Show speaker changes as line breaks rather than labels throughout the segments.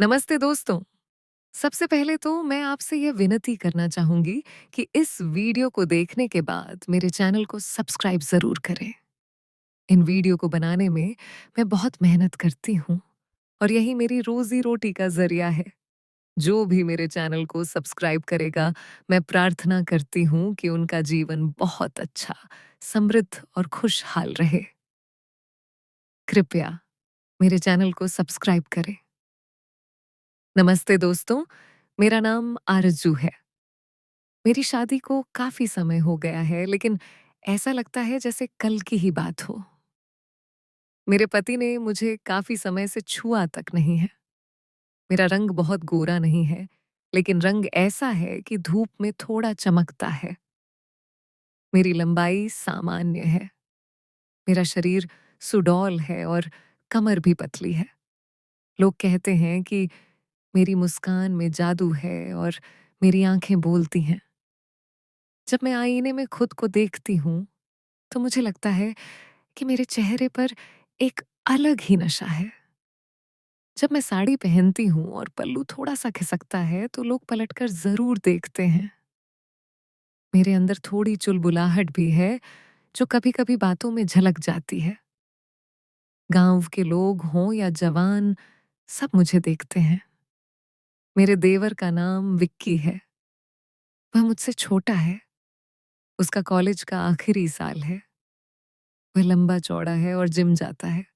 नमस्ते दोस्तों। सबसे पहले तो मैं आपसे ये विनती करना चाहूँगी कि इस वीडियो को देखने के बाद मेरे चैनल को सब्सक्राइब ज़रूर करें। इन वीडियो को बनाने में मैं बहुत मेहनत करती हूँ और यही मेरी रोज़ी-रोटी का ज़रिया है। जो भी मेरे चैनल को सब्सक्राइब करेगा, मैं प्रार्थना करती हूँ कि उनका जीवन बहुत अच्छा, समृद्ध और खुशहाल रहे। कृपया मेरे चैनल को सब्सक्राइब करें। नमस्ते दोस्तों, मेरा नाम आरज़ू है। मेरी शादी को काफ़ी समय हो गया है, लेकिन ऐसा लगता है जैसे कल की ही बात हो। मेरे पति ने मुझे काफ़ी समय से छुआ तक नहीं है। मेरा रंग बहुत गोरा नहीं है, लेकिन रंग ऐसा है कि धूप में थोड़ा चमकता है। मेरी लंबाई सामान्य है। मेरा शरीर सुडौल है और कमर भी पतली है। लोग कहते हैं कि मेरी मुस्कान में जादू है और मेरी आँखें बोलती हैं। जब मैं आईने में खुद को देखती हूँ, तो मुझे लगता है कि मेरे चेहरे पर एक अलग ही नशा है। जब मैं साड़ी पहनती हूँ और पल्लू थोड़ा-सा खिसकता है, तो लोग पलटकर ज़रूर देखते हैं। मेरे अंदर थोड़ी चुलबुलाहट भी है, जो कभी-कभी बातों में झलक जाती है। गाँव के लोग हों या जवान, सब मुझे देखते हैं। मेरे देवर का नाम विक्की है। वह मुझसे छोटा है। उसका कॉलेज का आखिरी साल है। वह लंबा-चौड़ा है और जिम जाता है।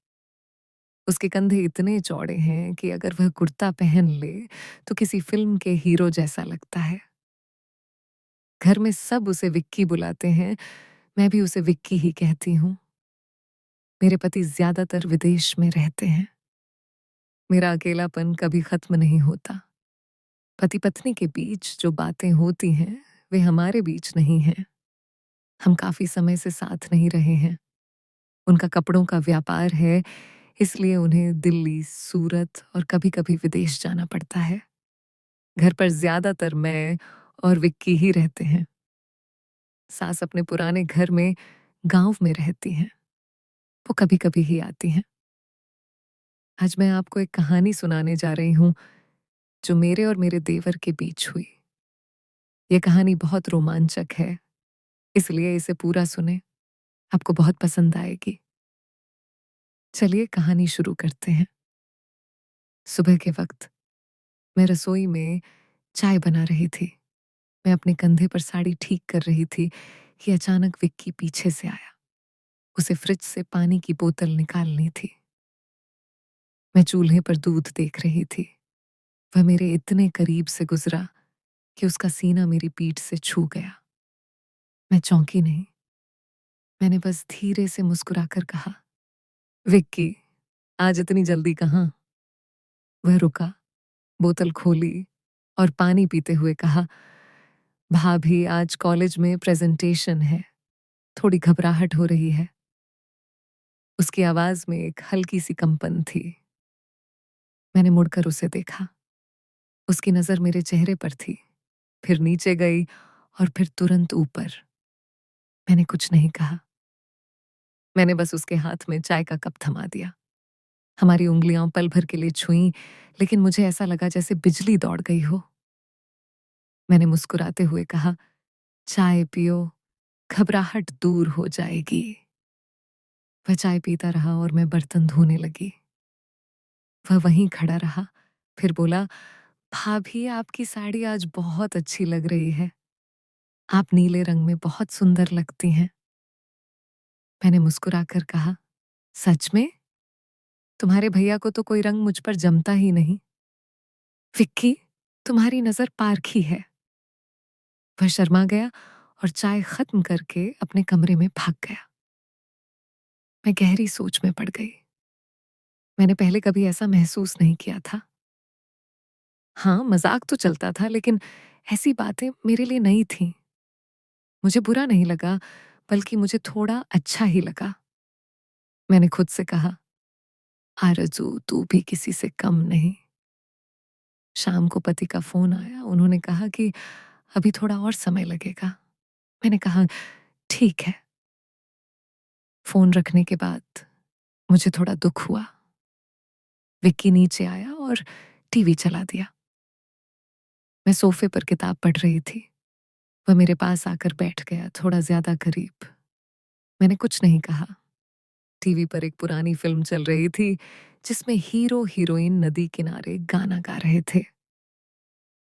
उसके कंधे इतने चौड़े हैं कि अगर वह कुर्ता पहन ले तो किसी फिल्म के हीरो जैसा लगता है। घर में सब उसे विक्की बुलाते हैं, मैं भी उसे विक्की ही कहती हूँ। मेरे पति ज्यादातर विदेश में रहते हैं। मेरा अकेलापन कभी खत्म नहीं होता। पति पत्नी के बीच जो बातें होती हैं, वे हमारे बीच नहीं हैं। हम काफी समय से साथ नहीं रहे हैं। उनका कपड़ों का व्यापार है, इसलिए उन्हें दिल्ली, सूरत और कभी-कभी विदेश जाना पड़ता है। घर पर ज्यादातर मैं और विक्की ही रहते हैं। सास अपने पुराने घर में गांव में रहती हैं। वो कभी-कभी ही आती हैं। आज मैं आपको एक कहानी सुनाने जा रही हूँ जो मेरे और मेरे देवर के बीच हुई। ये कहानी बहुत रोमांचक है, इसलिए इसे पूरा सुने। आपको बहुत पसंद आएगी। चलिए कहानी शुरू करते हैं। सुबह के वक्त मैं रसोई में चाय बना रही थी। मैं अपने कंधे पर साड़ी ठीक कर रही थी कि अचानक विक्की पीछे से आया। उसे फ्रिज से पानी की बोतल निकालनी थी। मैं चूल्हे पर दूध देख रही थी। वह मेरे इतने करीब से गुजरा कि उसका सीना मेरी पीठ से छू गया। मैं चौंकी नहीं। मैंने बस धीरे से मुस्कुराकर कहा, विक्की, आज इतनी जल्दी कहाँ? वह रुका, बोतल खोली और पानी पीते हुए कहा, भाभी, आज कॉलेज में प्रेजेंटेशन है। थोड़ी घबराहट हो रही है। उसकी आवाज में एक हल्की सी कंपन थी। मैंने मुड़कर उसे देखा। उसकी नजर मेरे चेहरे पर थी, फिर नीचे गई और फिर तुरंत ऊपर। मैंने कुछ नहीं कहा। मैंने बस उसके हाथ में चाय का कप थमा दिया। हमारी उंगलियां पल भर के लिए छुईं, लेकिन मुझे ऐसा लगा जैसे बिजली दौड़ गई हो। मैंने मुस्कुराते हुए कहा, चाय पियो, घबराहट दूर हो जाएगी। वह चाय पीता रहा और मैं बर्तन धोने लगी। वह वहीं खड़ा रहा, फिर बोला, भाभी, आपकी साड़ी आज बहुत अच्छी लग रही है। आप नीले रंग में बहुत सुंदर लगती हैं। मैंने मुस्कुराकर कहा, सच में? तुम्हारे भैया को तो कोई रंग मुझ पर जमता ही नहीं। विक्की, तुम्हारी नजर पारखी है। वह शर्मा गया और चाय खत्म करके अपने कमरे में भाग गया। मैं गहरी सोच में पड़ गई। मैंने पहले कभी ऐसा महसूस नहीं किया था। हाँ, मजाक तो चलता था, लेकिन ऐसी बातें मेरे लिए नई थीं। मुझे बुरा नहीं लगा, बल्कि मुझे थोड़ा अच्छा ही लगा। मैंने खुद से कहा, आरज़ू, तू भी किसी से कम नहीं। शाम को पति का फोन आया। उन्होंने कहा कि अभी थोड़ा और समय लगेगा। मैंने कहा, ठीक है। फोन रखने के बाद मुझे थोड़ा दुख हुआ। विक्की नीचे आया और टीवी चला दिया। मैं सोफे पर किताब पढ़ रही थी। वह मेरे पास आकर बैठ गया, थोड़ा ज्यादा करीब। मैंने कुछ नहीं कहा। टीवी पर एक पुरानी फिल्म चल रही थी जिसमें हीरो हीरोइन नदी किनारे गाना गा रहे थे।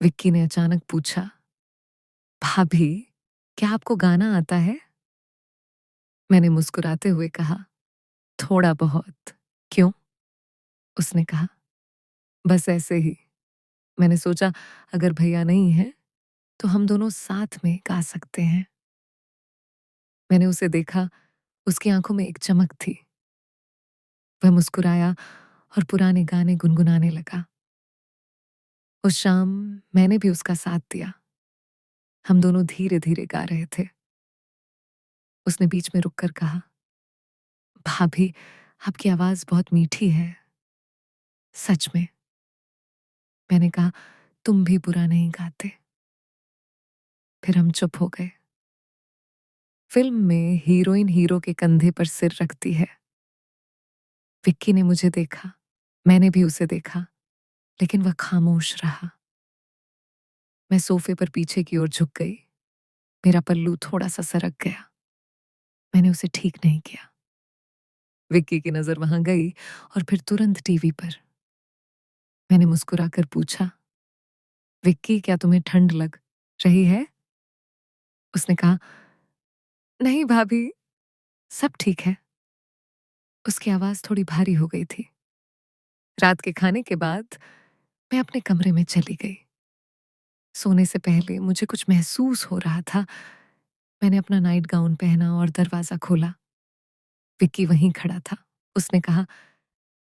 विक्की ने अचानक पूछा, भाभी, क्या आपको गाना आता है? मैंने मुस्कुराते हुए कहा, थोड़ा बहुत। क्यों? उसने कहा, बस ऐसे ही। मैंने सोचा, अगर भैया नहीं है तो हम दोनों साथ में गा सकते हैं। मैंने उसे देखा, उसकी आंखों में एक चमक थी। वह मुस्कुराया और पुराने गाने गुनगुनाने लगा। उस शाम मैंने भी उसका साथ दिया। हम दोनों धीरे धीरे गा रहे थे। उसने बीच में रुककर कहा, भाभी, आपकी आवाज बहुत मीठी है। सच में। मैंने कहा, तुम भी बुरा नहीं गाते। फिर हम चुप हो गए। फिल्म में हीरोइन हीरो के कंधे पर सिर रखती है। विक्की ने मुझे देखा, मैंने भी उसे देखा, लेकिन वह खामोश रहा। मैं सोफे पर पीछे की ओर झुक गई। मेरा पल्लू थोड़ा सा सरक गया। मैंने उसे ठीक नहीं किया। विक्की की नजर वहां गई और फिर तुरंत टीवी पर। मैंने मुस्कुराकर पूछा, विक्की, क्या तुम्हें ठंड लग रही है? उसने कहा, नहीं भाभी, सब ठीक है। उसकी आवाज थोड़ी भारी हो गई थी। रात के खाने के बाद मैं अपने कमरे में चली गई। सोने से पहले मुझे कुछ महसूस हो रहा था। मैंने अपना नाइट गाउन पहना और दरवाजा खोला। विक्की वहीं खड़ा था। उसने कहा,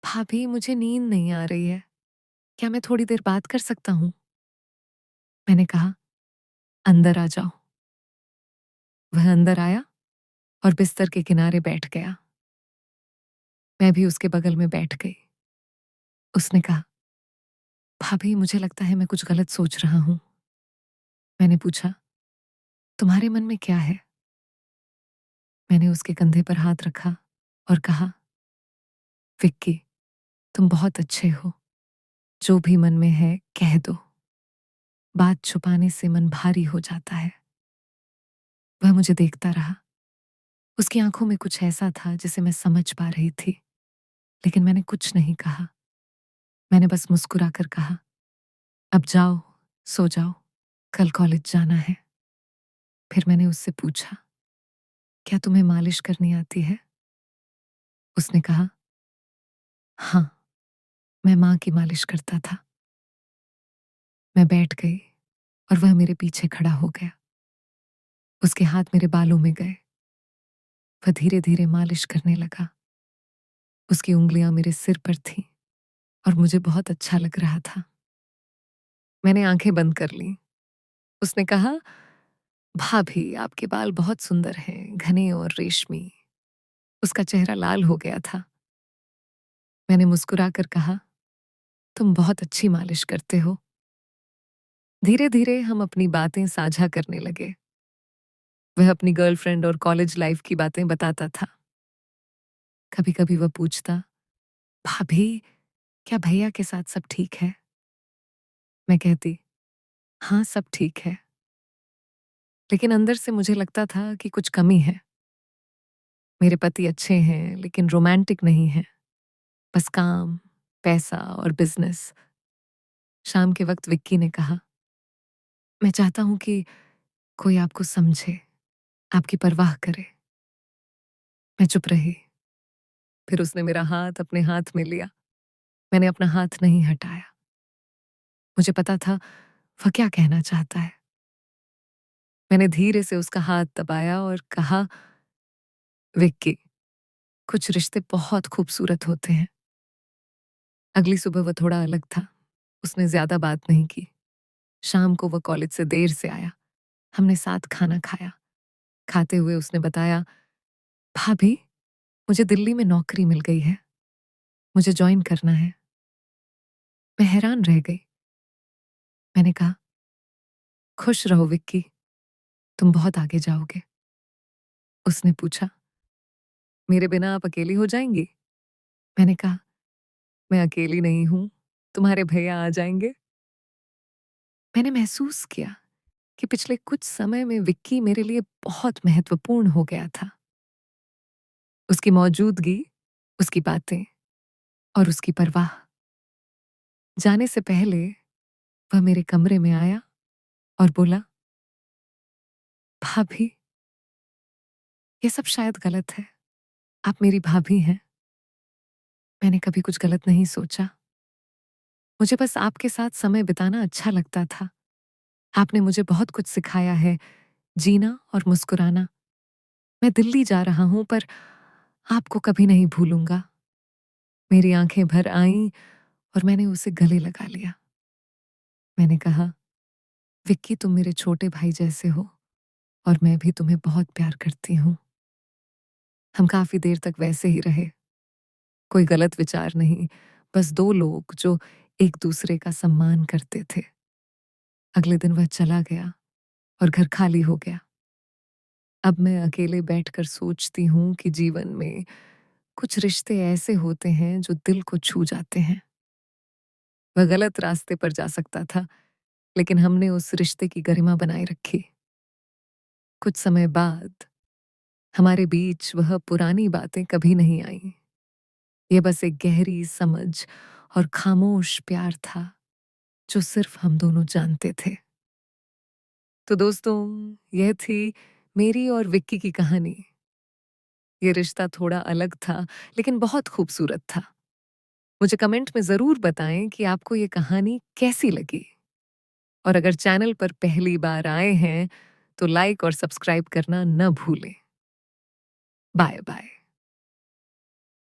भाभी, मुझे नींद नहीं आ रही है। क्या मैं थोड़ी देर बात कर सकता हूँ? मैंने कहा, अंदर आ जाओ। वह अंदर आया और बिस्तर के किनारे बैठ गया। मैं भी उसके बगल में बैठ गई। उसने कहा, भाभी, मुझे लगता है मैं कुछ गलत सोच रहा हूँ। मैंने पूछा, तुम्हारे मन में क्या है? मैंने उसके कंधे पर हाथ रखा और कहा, विक्की, तुम बहुत अच्छे हो। जो भी मन में है कह दो। बात छुपाने से मन भारी हो जाता है। वह मुझे देखता रहा। उसकी आंखों में कुछ ऐसा था जिसे मैं समझ पा रही थी, लेकिन मैंने कुछ नहीं कहा। मैंने बस मुस्कुराकर कहा, अब जाओ, सो जाओ, कल कॉलेज जाना है। फिर मैंने उससे पूछा, क्या तुम्हें मालिश करनी आती है? उसने कहा, हाँ, मैं माँ की मालिश करता था। मैं बैठ गई और वह मेरे पीछे खड़ा हो गया। उसके हाथ मेरे बालों में गए। वह धीरे धीरे मालिश करने लगा। उसकी उंगलियां मेरे सिर पर थीं और मुझे बहुत अच्छा लग रहा था। मैंने आंखें बंद कर ली। उसने कहा, भाभी, आपके बाल बहुत सुंदर हैं, घने और रेशमी। उसका चेहरा लाल हो गया था। मैंने मुस्कुराकर कहा, तुम बहुत अच्छी मालिश करते हो। धीरे धीरे हम अपनी बातें साझा करने लगे। वह अपनी गर्लफ्रेंड और कॉलेज लाइफ की बातें बताता था। कभी कभी वह पूछता, भाभी, क्या भैया के साथ सब ठीक है? मैं कहती, हाँ, सब ठीक है। लेकिन अंदर से मुझे लगता था कि कुछ कमी है। मेरे पति अच्छे हैं लेकिन रोमांटिक नहीं हैं। बस काम, पैसा और बिजनेस। शाम के वक्त विक्की ने कहा, मैं चाहता हूं कि कोई आपको समझे, आपकी परवाह करे। मैं चुप रही। फिर उसने मेरा हाथ अपने हाथ में लिया। मैंने अपना हाथ नहीं हटाया। मुझे पता था वह क्या कहना चाहता है। मैंने धीरे से उसका हाथ दबाया और कहा, विक्की, कुछ रिश्ते बहुत खूबसूरत होते हैं। अगली सुबह वह थोड़ा अलग था। उसने ज्यादा बात नहीं की। शाम को वह कॉलेज से देर से आया। हमने साथ खाना खाया। खाते हुए उसने बताया, भाभी, मुझे दिल्ली में नौकरी मिल गई है। मुझे ज्वाइन करना है। मैं हैरान रह गई। मैंने कहा, खुश रहो विक्की, तुम बहुत आगे जाओगे। उसने पूछा, मेरे बिना आप अकेली हो जाएंगी? मैंने कहा, मैं अकेली नहीं हूं, तुम्हारे भैया आ जाएंगे। मैंने महसूस किया कि पिछले कुछ समय में विक्की मेरे लिए बहुत महत्वपूर्ण हो गया था। उसकी मौजूदगी, उसकी बातें और उसकी परवाह। जाने से पहले वह मेरे कमरे में आया और बोला, भाभी, ये सब शायद गलत है। आप मेरी भाभी हैं। मैंने कभी कुछ गलत नहीं सोचा। मुझे बस आपके साथ समय बिताना अच्छा लगता था। आपने मुझे बहुत कुछ सिखाया है, जीना और मुस्कुराना। मैं दिल्ली जा रहा हूं, पर आपको कभी नहीं भूलूंगा। मेरी आंखें भर आईं और मैंने उसे गले लगा लिया। मैंने कहा, विक्की, तुम मेरे छोटे भाई जैसे हो और मैं भी तुम्हें बहुत प्यार करती हूँ। हम काफी देर तक वैसे ही रहे। कोई गलत विचार नहीं, बस दो लोग जो एक दूसरे का सम्मान करते थे। अगले दिन वह चला गया और घर खाली हो गया। अब मैं अकेले बैठकर सोचती हूँ कि जीवन में कुछ रिश्ते ऐसे होते हैं जो दिल को छू जाते हैं। वह गलत रास्ते पर जा सकता था, लेकिन हमने उस रिश्ते की गरिमा बनाए रखी। कुछ समय बाद हमारे बीच वह पुरानी बातें कभी नहीं आईं। ये बस एक गहरी समझ और खामोश प्यार था जो सिर्फ हम दोनों जानते थे। तो दोस्तों, यह थी मेरी और विक्की की कहानी। ये रिश्ता थोड़ा अलग था, लेकिन बहुत खूबसूरत था। मुझे कमेंट में ज़रूर बताएं कि आपको ये कहानी कैसी लगी। और अगर चैनल पर पहली बार आए हैं, तो लाइक और सब्सक्राइब करना न भूलें। Bye bye.